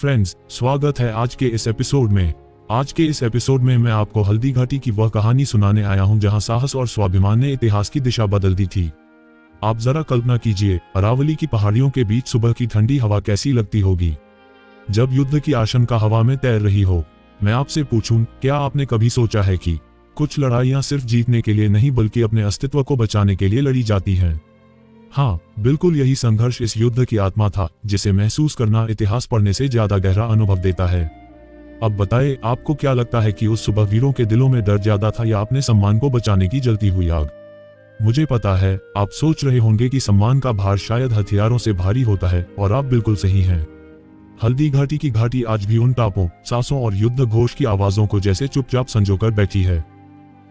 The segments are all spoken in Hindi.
फ्रेंड्स, स्वागत है आज के इस एपिसोड में। आज के इस एपिसोड में मैं आपको हल्दी घाटी की वह कहानी सुनाने आया हूं जहां साहस और स्वाभिमान ने इतिहास की दिशा बदल दी थी। आप जरा कल्पना कीजिए, अरावली की पहाड़ियों के बीच सुबह की ठंडी हवा कैसी लगती होगी जब युद्ध की आशंका हवा में तैर रही हो। मैं आपसे पूछूं, क्या आपने कभी सोचा है कि कुछ लड़ाइयां सिर्फ जीतने के लिए नहीं बल्कि अपने अस्तित्व को बचाने के लिए लड़ी जाती हैं? हाँ, बिल्कुल यही संघर्ष इस युद्ध की आत्मा था, जिसे महसूस करना इतिहास पढ़ने से ज्यादा गहरा अनुभव देता है। अब बताएं, आपको क्या लगता है कि उस सुबह वीरों के दिलों में दर्द ज्यादा था या अपने सम्मान को बचाने की जलती हुई आग? मुझे पता है, आप सोच रहे होंगे कि सम्मान का भार शायद हथियारों से भारी होता है, और आप बिल्कुल सही हैं। हल्दी घाटी की घाटी आज भी उन टापों, सांसों और युद्ध घोष की आवाजों को जैसे चुपचाप संजोकर बैठी है।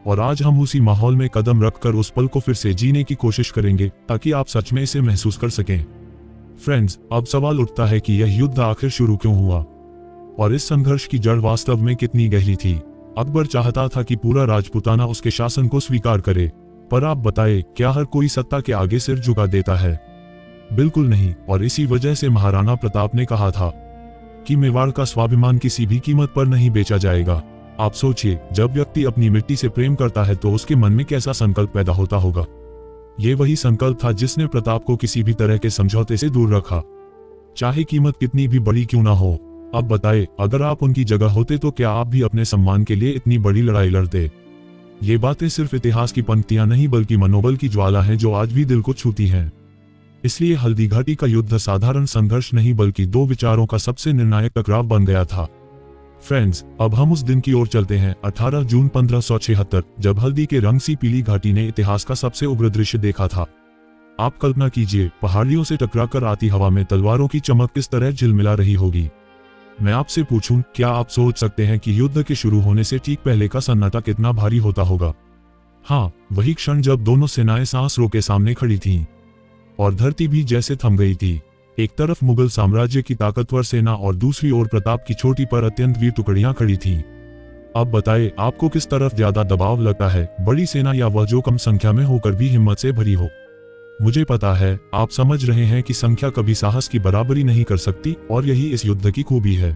और आज हम उसी माहौल में कदम रखकर उस पल को फिर से जीने की कोशिश करेंगे, ताकि आप सच में इसे महसूस कर सकें। फ्रेंड्स, अब सवाल उठता है कि यह युद्ध आखिर शुरू क्यों हुआ, और इस संघर्ष की जड़ वास्तव में कितनी गहरी थी। अकबर चाहता था कि पूरा राजपूताना उसके शासन को स्वीकार करे, पर आप बताएं, क्या हर कोई सत्ता के आगे सिर झुका देता है? बिल्कुल नहीं, और इसी वजह से महाराणा प्रताप ने कहा था कि मेवाड़ का स्वाभिमान किसी भी कीमत पर नहीं बेचा जाएगा। आप सोचिए, जब व्यक्ति अपनी मिट्टी से प्रेम करता है तो उसके मन में कैसा संकल्प पैदा होता होगा। ये वही संकल्प था जिसने प्रताप को किसी भी तरह के समझौते से दूर रखा, चाहे कीमत कितनी भी बड़ी क्यों ना हो। अब बताएं, अगर आप उनकी जगह होते तो क्या आप भी अपने सम्मान के लिए इतनी बड़ी लड़ाई लड़ते? ये बातें सिर्फ इतिहास की पंक्तियां नहीं बल्कि मनोबल की ज्वाला है जो आज भी दिल को छूती हैं। इसलिए हल्दी घाटी का युद्ध साधारण संघर्ष नहीं बल्कि दो विचारों का सबसे निर्णायक टकराव बन गया था। फ्रेंड्स, अब हम उस दिन की ओर चलते हैं, 18 जून 1576, जब हल्दी के रंग सी पीली घाटी ने इतिहास का सबसे उग्र दृश्य देखा था। आप कल्पना कीजिए, पहाड़ियों से टकराकर आती हवा में तलवारों की चमक किस तरह झिलमिला रही होगी। मैं आपसे पूछूं, क्या आप सोच सकते हैं कि युद्ध के शुरू होने से ठीक पहले का सन्नाटा कितना भारी होता होगा? हाँ, वही क्षण जब दोनों सेनाएं सांस रोके सामने खड़ी थीं, और धरती भी जैसे थम गई थी। एक तरफ मुगल साम्राज्य की ताकतवर सेना और दूसरी ओर प्रताप की छोटी पर अत्यंत वीर टुकड़ियां खड़ी थीं। अब बताएं, आपको किस तरफ ज्यादा दबाव लगता है, बड़ी सेना या वह जो कम संख्या में होकर भी हिम्मत से भरी हो? मुझे पता है, आप समझ रहे हैं कि संख्या कभी साहस की बराबरी नहीं कर सकती, और यही इस युद्ध की खूबी है।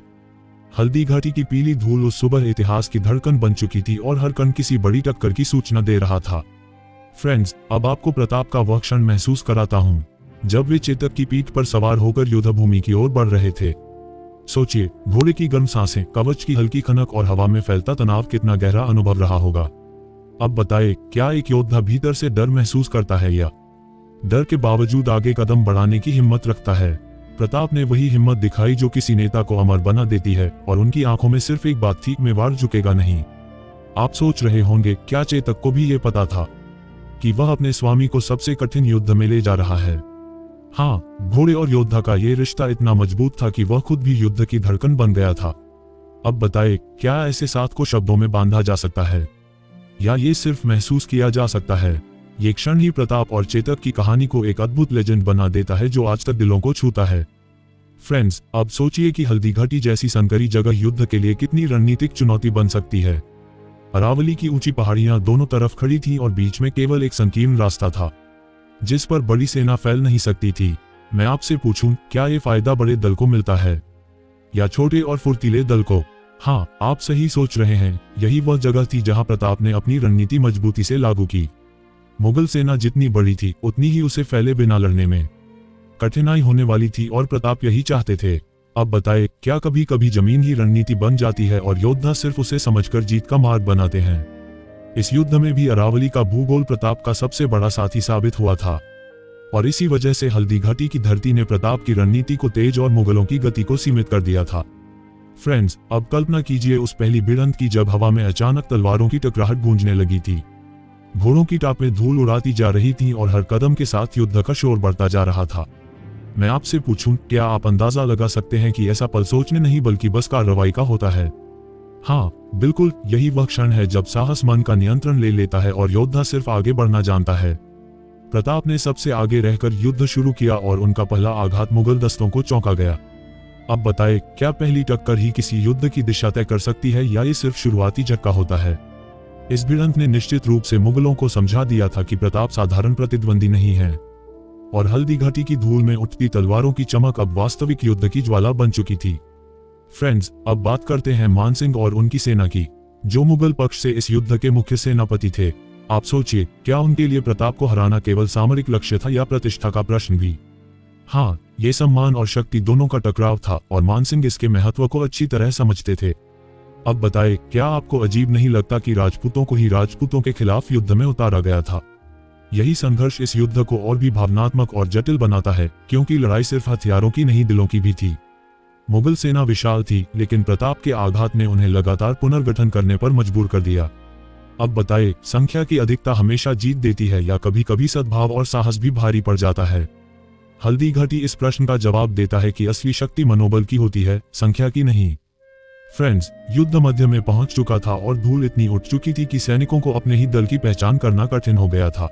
हल्दी घाटी की पीली धूल उस सुबह इतिहास की धड़कन बन चुकी थी और हर कण किसी बड़ी टक्कर की सूचना दे रहा था। फ्रेंड्स, अब आपको प्रताप का वह क्षण महसूस कराता हूं जब वे चेतक की पीठ पर सवार होकर युद्ध भूमि की ओर बढ़ रहे थे। सोचिए, घोड़े की गर्म सांसें, कवच की हल्की खनक और हवा में फैलता तनाव कितना गहरा अनुभव रहा होगा। अब बताएं, क्या एक योद्धा भीतर से डर महसूस करता है या डर के बावजूद आगे कदम बढ़ाने की हिम्मत रखता है? प्रताप ने वही हिम्मत दिखाई जो किसी नेता को अमर बना देती है, और उनकी आंखों में सिर्फ एक बात थी, मेवाड़ झुकेगा नहीं। आप सोच रहे होंगे, क्या चेतक को भी ये पता था कि वह अपने स्वामी को सबसे कठिन युद्ध में ले जा रहा है? हाँ, घोड़े और योद्धा का ये रिश्ता इतना मजबूत था कि वह खुद भी युद्ध की धड़कन बन गया था। अब बताएं, क्या ऐसे साथ को शब्दों में बांधा जा सकता है, या ये सिर्फ महसूस किया जा सकता है? ये क्षण ही प्रताप और चेतक की कहानी को एक अद्भुत लेजेंड बना देता है जो आज तक दिलों को छूता है। फ्रेंड्स, अब सोचिए कि हल्दी घाटी जैसी संकरी जगह युद्ध के लिए कितनी रणनीतिक चुनौती बन सकती है। अरावली की ऊंची पहाड़ियां दोनों तरफ खड़ी थीं और बीच में केवल एक संकीर्ण रास्ता था जिस पर बड़ी सेना फैल नहीं सकती थी। मैं आपसे पूछूं, क्या ये फायदा बड़े दल को मिलता है या छोटे और फुर्तीले दल को? हाँ, आप सही सोच रहे हैं, यही वह जगह थी जहां प्रताप ने अपनी रणनीति मजबूती से लागू की। मुगल सेना जितनी बड़ी थी उतनी ही उसे फैले बिना लड़ने में कठिनाई होने वाली थी, और प्रताप यही चाहते थे। अब बताएं, क्या कभी कभी जमीन ही रणनीति बन जाती है और योद्धा सिर्फ उसे समझकर जीत का मार्ग बनाते हैं? इस युद्ध में भी अरावली का भूगोल प्रताप का सबसे बड़ा साथी साबित हुआ था, और इसी वजह से हल्दी घाटी की धरती ने प्रताप की रणनीति को तेज और मुगलों की गति को सीमित कर दिया था। फ्रेंड्स, अब कल्पना कीजिए उस पहली भिड़ंत की जब हवा में अचानक तलवारों की टकराहट गूंजने लगी थी, घोड़ों की टापें धूल उड़ाती जा रही थीं और हर कदम के साथ युद्ध का शोर बढ़ता जा रहा था। मैं आपसे पूछूं, क्या आप अंदाजा लगा सकते हैं कि ऐसा पल सोचने नहीं बल्कि बस कार्रवाई का होता है? हाँ, बिल्कुल, यही वह क्षण है जब साहस मन का नियंत्रण ले लेता है और योद्धा सिर्फ आगे बढ़ना जानता है। प्रताप ने सबसे आगे रहकर युद्ध शुरू किया और उनका पहला आघात मुगल दस्तों को चौंका गया। अब बताएं, क्या पहली टक्कर ही किसी युद्ध की दिशा तय कर सकती है या ये सिर्फ शुरुआती झटका होता है? इस भिड़ंत ने निश्चित रूप से मुगलों को समझा दिया था कि प्रताप साधारण प्रतिद्वंदी नहीं है, और हल्दी घाटी की धूल में उठती तलवारों की चमक अब वास्तविक युद्ध की ज्वाला बन चुकी थी। फ्रेंड्स, अब बात करते हैं मानसिंह और उनकी सेना की, जो मुगल पक्ष से इस युद्ध के मुख्य सेनापति थे। आप सोचिए, क्या उनके लिए प्रताप को हराना केवल सामरिक लक्ष्य था या प्रतिष्ठा का प्रश्न भी? हाँ, ये सम्मान और शक्ति दोनों का टकराव था और मानसिंह इसके महत्व को अच्छी तरह समझते थे। अब बताएं, क्या आपको अजीब नहीं लगता कि राजपूतों को ही राजपूतों के खिलाफ युद्ध में उतारा गया था? यही संघर्ष इस युद्ध को और भी भावनात्मक और जटिल बनाता है, क्योंकि लड़ाई सिर्फ हथियारों की नहीं, दिलों की भी थी। मुगल सेना विशाल थी, लेकिन प्रताप के आघात ने उन्हें लगातार पुनर्गठन करने पर मजबूर कर दिया। अब बताएं, संख्या की अधिकता हमेशा जीत देती है या कभी कभी सद्भाव और साहस भी भारी पड़ जाता है? हल्दी घाटी इस प्रश्न का जवाब देता है कि असली शक्ति मनोबल की होती है, संख्या की नहीं। फ्रेंड्स, युद्ध मध्य में पहुंच चुका था और धूल इतनी उठ चुकी थी कि सैनिकों को अपने ही दल की पहचान करना कठिन हो गया था।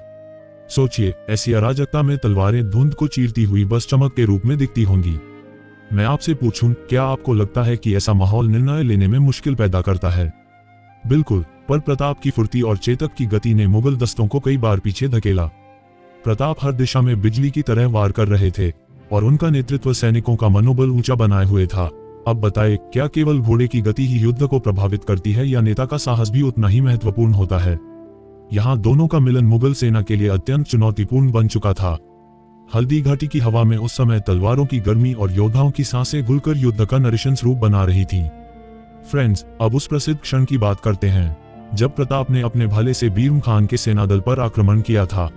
सोचिए, ऐसी अराजकता में तलवारें धुंध को चीरती हुई बस चमक के रूप में दिखती होंगी। मैं आपसे पूछूं, क्या आपको लगता है कि ऐसा माहौल निर्णय लेने में मुश्किल पैदा करता है? बिल्कुल, पर प्रताप की फुर्ती और चेतक की गति ने मुगल दस्तों को कई बार पीछे धकेला। प्रताप हर दिशा में बिजली की तरह वार कर रहे थे और उनका नेतृत्व सैनिकों का मनोबल ऊंचा बनाए हुए था। अब बताएं, क्या केवल घोड़े की गति ही युद्ध को प्रभावित करती है या नेता का साहस भी उतना ही महत्वपूर्ण होता है? यहाँ दोनों का मिलन मुगल सेना के लिए अत्यंत चुनौतीपूर्ण बन चुका था। हल्दी घाटी की हवा में उस समय तलवारों की गर्मी और योद्धाओं की सांसें घुलकर युद्ध का नृशंस रूप बना रही थी। फ्रेंड्स, अब उस प्रसिद्ध क्षण की बात करते हैं जब प्रताप ने अपने भाले से बीरम खान के सेनादल पर आक्रमण किया था।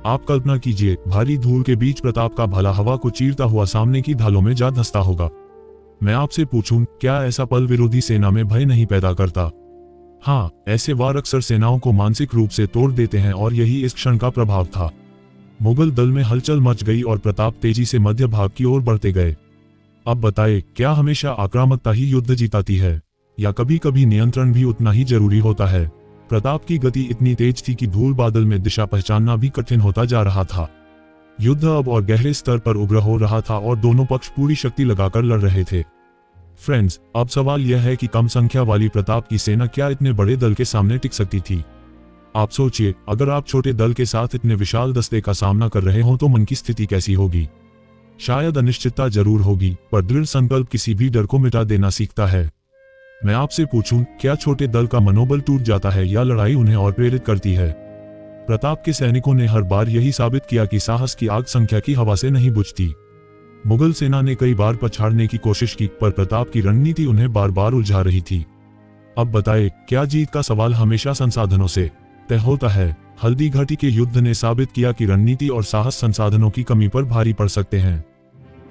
आप कल्पना कीजिए, भारी धूल के बीच प्रताप का भाला हवा को चीरता हुआ सामने की ढालों में जा धंसता होगा। मैं आपसे पूछूं, क्या ऐसा पल विरोधी सेना में भय नहीं पैदा करता? हाँ, ऐसे वार अक्सर सेनाओं को मानसिक रूप से तोड़ देते हैं और यही इस क्षण का प्रभाव था। मुगल दल में हलचल मच गई और प्रताप तेजी से मध्य भाग की ओर बढ़ते गए। अब बताएं, क्या हमेशा आक्रामकता ही युद्ध जिताती है या कभी कभी नियंत्रण भी उतना ही जरूरी होता है? प्रताप की गति इतनी तेज थी कि धूल बादल में दिशा पहचानना भी कठिन होता जा रहा था। युद्ध अब और गहरे स्तर पर उग्र हो रहा था और दोनों पक्ष पूरी शक्ति लगाकर लड़ रहे थे। फ्रेंड्स, अब सवाल यह है कि कम संख्या वाली प्रताप की सेना क्या इतने बड़े दल के सामने टिक सकती थी? आप सोचिए, अगर आप छोटे दल के साथ इतने विशाल दस्ते का सामना कर रहे हो तो मन की स्थिति कैसी होगी? शायद अनिश्चितता जरूर होगी, पर दृढ़ संकल्प किसी भी डर को मिटा देना सीखता है। मैं आपसे पूछूं, क्या छोटे दल का मनोबल टूट जाता है या लड़ाई उन्हें और प्रेरित करती है? प्रताप के सैनिकों ने हर बार यही साबित किया कि साहस की आग संख्या की हवा से नहीं बुझती। मुगल सेना ने कई बार पछाड़ने की कोशिश की, पर प्रताप की रणनीति उन्हें बार बार उलझा रही थी। अब बताएं, क्या जीत का सवाल हमेशा संसाधनों से तय होता है? हल्दी घाटी के युद्ध ने साबित किया कि रणनीति और साहस संसाधनों की कमी पर भारी पड़ सकते हैं।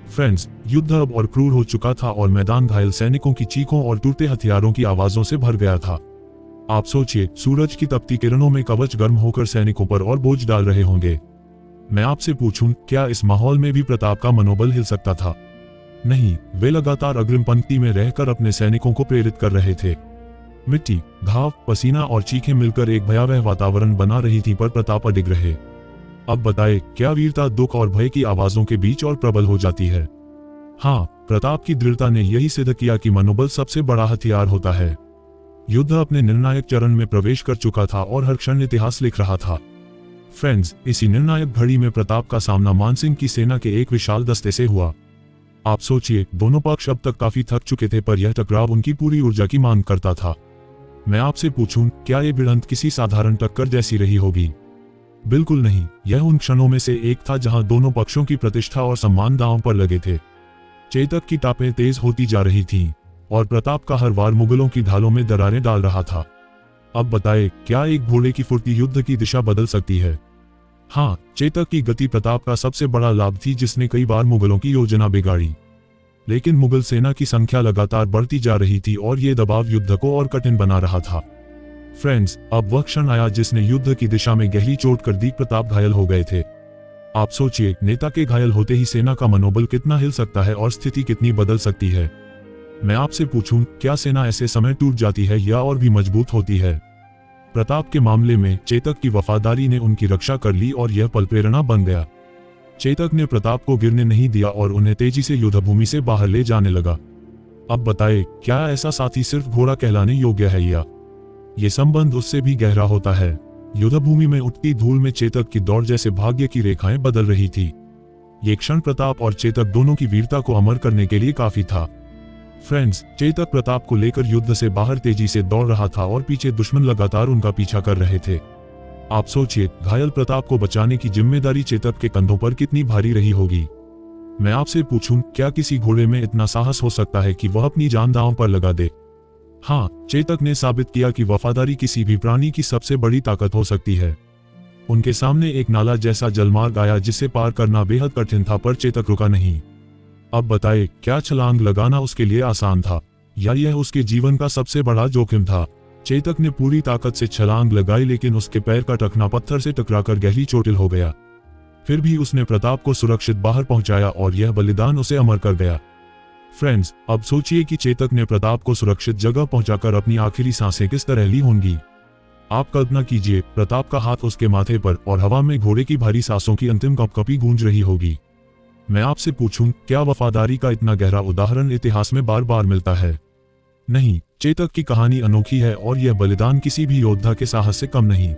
फ्रेंड्स, युद्ध अब और क्रूर हो चुका था और मैदान घायल सैनिकों की चीखों और टूटे हथियारों की आवाजों से भर गया था। आप सोचिए, सूरज की तपती किरणों में कवच गर्म होकर सैनिकों पर और बोझ डाल रहे होंगे। मैं आपसे पूछूं, क्या इस माहौल में भी प्रताप का मनोबल हिल सकता था? नहीं, वे लगातार अग्रिम पंक्ति में रहकर अपने सैनिकों को प्रेरित कर रहे थे। मिट्टी, घाव, पसीना और चीखें मिलकर एक भयावह वातावरण बना रही थी, पर प्रताप अडिग रहे। अब बताएं, क्या वीरता दुख और भय की आवाजों के बीच और प्रबल हो जाती है? हाँ, प्रताप की दृढ़ता ने यही सिद्ध किया कि मनोबल सबसे बड़ा हथियार होता है। युद्ध अपने निर्णायक चरण में प्रवेश कर चुका था और हर क्षण इतिहास लिख रहा था। फ्रेंड्स, इसी निर्णायक घड़ी में प्रताप का सामना मानसिंह की सेना के एक विशाल दस्ते से हुआ। आप सोचिए, दोनों पक्ष अब तक काफी थक चुके थे, पर यह टकराव उनकी पूरी ऊर्जा की मांग करता था। मैं आपसे पूछूं, क्या ये भिड़ंत किसी साधारण टक्कर जैसी रही होगी? बिल्कुल नहीं, यह उन क्षणों में से एक था जहां दोनों पक्षों की प्रतिष्ठा और सम्मान दांव पर लगे थे। चेतक की टापें तेज होती जा रही थीं और प्रताप का हर वार मुगलों की ढालों में दरारें डाल रहा था। अब बताएं, क्या एक घोड़े की फुर्ती युद्ध की दिशा बदल सकती है? हाँ, चेतक की गति प्रताप का सबसे बड़ा लाभ थी, जिसने कई बार मुगलों की योजना बिगाड़ी। लेकिन मुगल सेना की संख्या लगातार बढ़ती जा रही थी और ये दबाव युद्ध को और कठिन बना रहा था। फ्रेंड्स, अब वह क्षण आया जिसने युद्ध की दिशा में गहरी चोट कर दी। प्रताप घायल हो गए थे। आप सोचिए, नेता के घायल होते ही सेना का मनोबल कितना हिल सकता है और स्थिति कितनी बदल सकती है। मैं आपसे पूछूं, क्या सेना ऐसे समय टूट जाती है या और भी मजबूत होती है? प्रताप के मामले में चेतक की वफादारी ने उनकी रक्षा कर ली और यह पल प्रेरणा बन गया। चेतक ने प्रताप को गिरने नहीं दिया और उन्हें तेजी से युद्धभूमि से बाहर ले जाने लगा। अब बताएं, क्या ऐसा साथी सिर्फ घोड़ा कहलाने योग्य है या ये संबंध उससे भी गहरा होता है? युद्धभूमि में उठती धूल में चेतक की दौड़ जैसे भाग्य की रेखाएं बदल रही थी। ये क्षण प्रताप और चेतक दोनों की वीरता को अमर करने के लिए काफी था। फ्रेंड्स, चेतक प्रताप को लेकर युद्ध से बाहर तेजी से दौड़ रहा था और पीछे दुश्मन लगातार उनका पीछा कर रहे थे। आप सोचिए, घायल प्रताप को बचाने की जिम्मेदारी चेतक के कंधों पर कितनी भारी रही होगी। मैं आपसे पूछूं, क्या किसी घोड़े में इतना साहस हो सकता है कि वह अपनी जान दांव पर लगा दे? हाँ, चेतक ने साबित किया कि वफादारी किसी भी प्राणी की सबसे बड़ी ताकत हो सकती है। उनके सामने एक नाला जैसा जलमार्ग आया जिसे पार करना बेहद कठिन था, पर चेतक रुका नहीं। अब बताए, क्या छलांग लगाना उसके लिए आसान था या यह उसके जीवन का सबसे बड़ा जोखिम था? चेतक ने पूरी ताकत से छलांग लगाई, लेकिन उसके पैर का टखना पत्थर से टकराकर गहरी चोटिल हो गया। फिर भी उसने प्रताप को सुरक्षित बाहर पहुंचाया और यह बलिदान उसे अमर कर गया। फ्रेंड्स, अब सोचिए कि चेतक ने प्रताप को सुरक्षित जगह पहुंचाकर अपनी आखिरी सांसें किस तरह ली होंगी। आप कल्पना कीजिए, प्रताप का हाथ उसके माथे पर और हवा में घोड़े की भारी सांसों की अंतिम कंपकपी गूंज रही होगी। मैं आपसे पूछूं, क्या वफादारी का इतना गहरा उदाहरण इतिहास में बार बार मिलता है? नहीं, चेतक की कहानी अनोखी है और यह बलिदान किसी भी योद्धा के साहस से कम नहीं।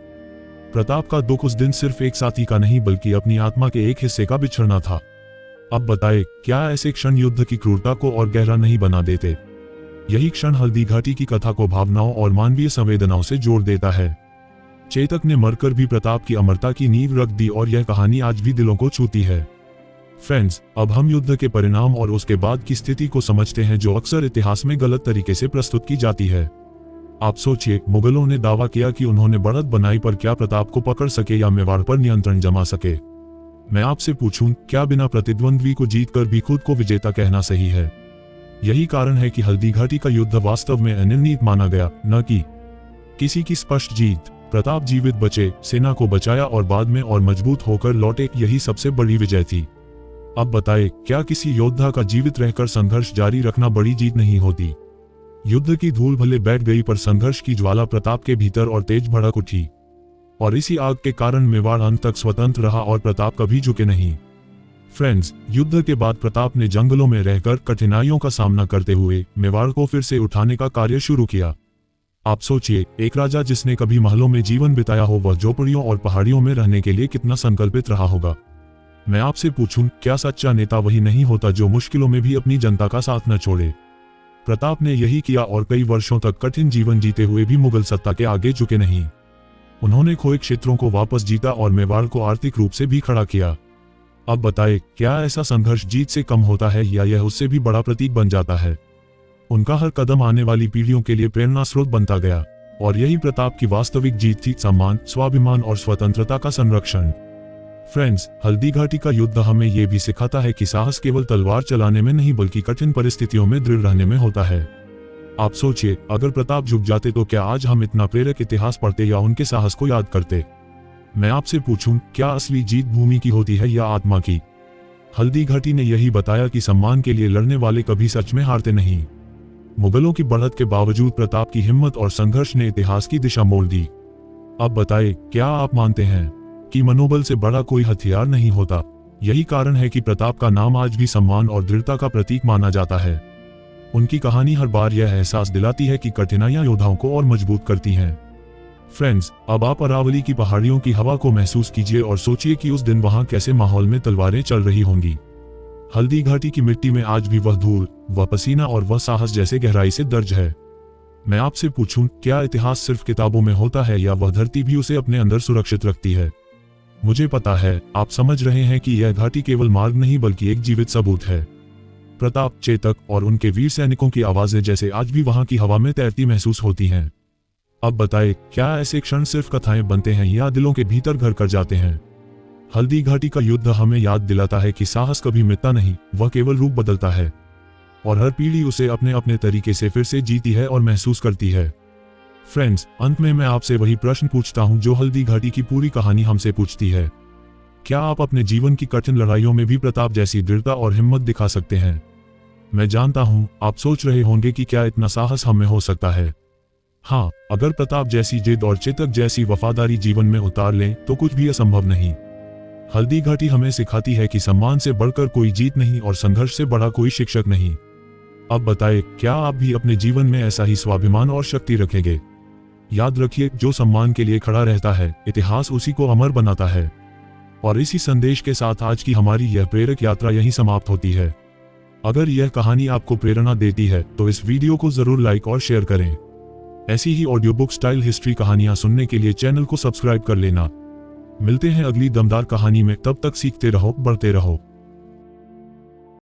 प्रताप का दुख उस दिन सिर्फ एक साथी का नहीं बल्कि अपनी आत्मा के एक हिस्से का बिछड़ना था। अब बताए, क्या ऐसे क्षण युद्ध की क्रूरता को और गहरा नहीं बना देते? यही क्षण हल्दी घाटी की कथा को भावनाओं और मानवीय संवेदनाओं से जोड़ देता है। चेतक ने मरकर भी प्रताप की अमरता की नींव रख दी और यह कहानी आज भी दिलों को छूती है। फ्रेंड्स, अब हम युद्ध के परिणाम और उसके बाद की स्थिति को समझते हैं, जो अक्सर इतिहास में गलत तरीके से प्रस्तुत की जाती है। आप सोचिए, मुगलों ने दावा किया कि उन्होंने बढ़त बनाई, पर क्या प्रताप को पकड़ सके या मेवाड़ पर नियंत्रण जमा सके? मैं आपसे पूछूं, क्या बिना प्रतिद्वंद्वी को जीतकर भी खुद को विजेता कहना सही है? यही कारण है कि हल्दी घाटी का युद्ध वास्तव में अनिर्णीत माना गया, न कि किसी की स्पष्ट जीत। प्रताप जीवित बचे, सेना को बचाया और बाद में और मजबूत होकर लौटे, यही सबसे बड़ी विजय थी। अब बताए, क्या किसी योद्धा का जीवित रहकर संघर्ष जारी रखना बड़ी जीत नहीं होती? युद्ध की धूल भले बैठ गई, पर संघर्ष की ज्वाला प्रताप के भीतर और तेज भड़क उठी, और इसी आग के कारण मेवाड़ अंत तक स्वतंत्र रहा और प्रताप कभी झुके नहीं। फ्रेंड्स, युद्ध के बाद प्रताप ने जंगलों में रहकर कठिनाइयों का सामना करते हुए मेवाड़ को फिर से उठाने का कार्य शुरू किया। आप सोचिए, एक राजा जिसने कभी महलों में जीवन बिताया हो, वह झोपड़ियों और पहाड़ियों में रहने के लिए कितना संकल्पित रहा होगा। मैं आपसे पूछूं, क्या सच्चा नेता वही नहीं होता जो मुश्किलों में भी अपनी जनता का साथ न छोड़े? प्रताप ने यही किया और कई वर्षों तक कठिन जीवन जीते हुए भी मुगल सत्ता के आगे झुके नहीं। उन्होंने खोए क्षेत्रों को वापस जीता और मेवाड़ को आर्थिक रूप से भी खड़ा किया। अब बताए, क्या ऐसा संघर्ष जीत से कम होता है या यह उससे भी बड़ा प्रतीक बन जाता है? उनका हर कदम आने वाली पीढ़ियों के लिए प्रेरणा स्रोत बनता गया, और यही प्रताप की वास्तविक जीत थी, सम्मान, स्वाभिमान और स्वतंत्रता का संरक्षण। फ्रेंड्स, हल्दी घाटी का युद्ध हमें यह भी सिखाता है कि साहस केवल तलवार चलाने में नहीं बल्कि कठिन परिस्थितियों में दृढ़ रहने में होता है। आप सोचिए, अगर प्रताप झुक जाते तो क्या आज हम इतना प्रेरक इतिहास पढ़ते या उनके साहस को याद करते? मैं आपसे पूछूं, क्या असली जीत भूमि की होती है या आत्मा की? हल्दी घाटी ने यही बताया कि सम्मान के लिए लड़ने वाले कभी सच में हारते नहीं। मुगलों की बढ़त के बावजूद प्रताप की हिम्मत और संघर्ष ने इतिहास की दिशा मोड़ दी। अब बताए, क्या आप मानते हैं कि मनोबल से बड़ा कोई हथियार नहीं होता? यही कारण है कि प्रताप का नाम आज भी सम्मान और दृढ़ता का प्रतीक माना जाता है। उनकी कहानी हर बार यह एहसास दिलाती है कि कठिनाइयां योद्धाओं को और मजबूत करती हैं। फ्रेंड्स, अब आप अरावली की पहाड़ियों की हवा को महसूस कीजिए और सोचिए कि उस दिन वहां कैसे माहौल में तलवारें चल रही होंगी। हल्दी घाटी की मिट्टी में आज भी वह धूल, वह पसीना और वह साहस जैसे गहराई से दर्ज है। मैं आपसे पूछूं, क्या इतिहास सिर्फ किताबों में होता है या वह धरती भी उसे अपने अंदर सुरक्षित रखती है? मुझे पता है, आप समझ रहे हैं कि यह घाटी केवल मार्ग नहीं बल्कि एक जीवित सबूत है। प्रताप, चेतक और उनके वीर सैनिकों की आवाजें जैसे आज भी वहां की हवा में तैरती महसूस होती हैं। अब बताए, क्या ऐसे क्षण सिर्फ कथाएं बनते हैं या दिलों के भीतर घर कर जाते हैं? हल्दी घाटी का युद्ध हमें याद दिलाता है कि साहस कभी मिटता नहीं, वह केवल रूप बदलता है, और हर पीढ़ी उसे अपने अपने तरीके से फिर से जीती है और महसूस करती है। फ्रेंड्स, अंत में मैं आपसे वही प्रश्न पूछता हूं जो हल्दी घाटी की पूरी कहानी हमसे पूछती है। क्या आप अपने जीवन की कठिन लड़ाइयों में भी प्रताप जैसी दृढ़ता और हिम्मत दिखा सकते हैं? मैं जानता हूं, आप सोच रहे होंगे कि क्या इतना साहस हमें हो सकता है। हाँ, अगर प्रताप जैसी जिद और चेतक जैसी वफादारी जीवन में उतार लें तो कुछ भी असंभव नहीं। हल्दी घाटी हमें सिखाती है कि सम्मान से बढ़कर कोई जीत नहीं और संघर्ष से बड़ा कोई शिक्षक नहीं। अब बताएं, क्या आप भी अपने जीवन में ऐसा ही स्वाभिमान और शक्ति रखेंगे? याद रखिए, जो सम्मान के लिए खड़ा रहता है, इतिहास उसी को अमर बनाता है। और इसी संदेश के साथ आज की हमारी यह प्रेरक यात्रा यहीं समाप्त होती है। अगर यह कहानी आपको प्रेरणा देती है तो इस वीडियो को जरूर लाइक और शेयर करें। ऐसी ही ऑडियो बुक स्टाइल हिस्ट्री कहानियां सुनने के लिए चैनल को सब्सक्राइब कर लेना। मिलते हैं अगली दमदार कहानी में, तब तक सीखते रहो, बढ़ते रहो।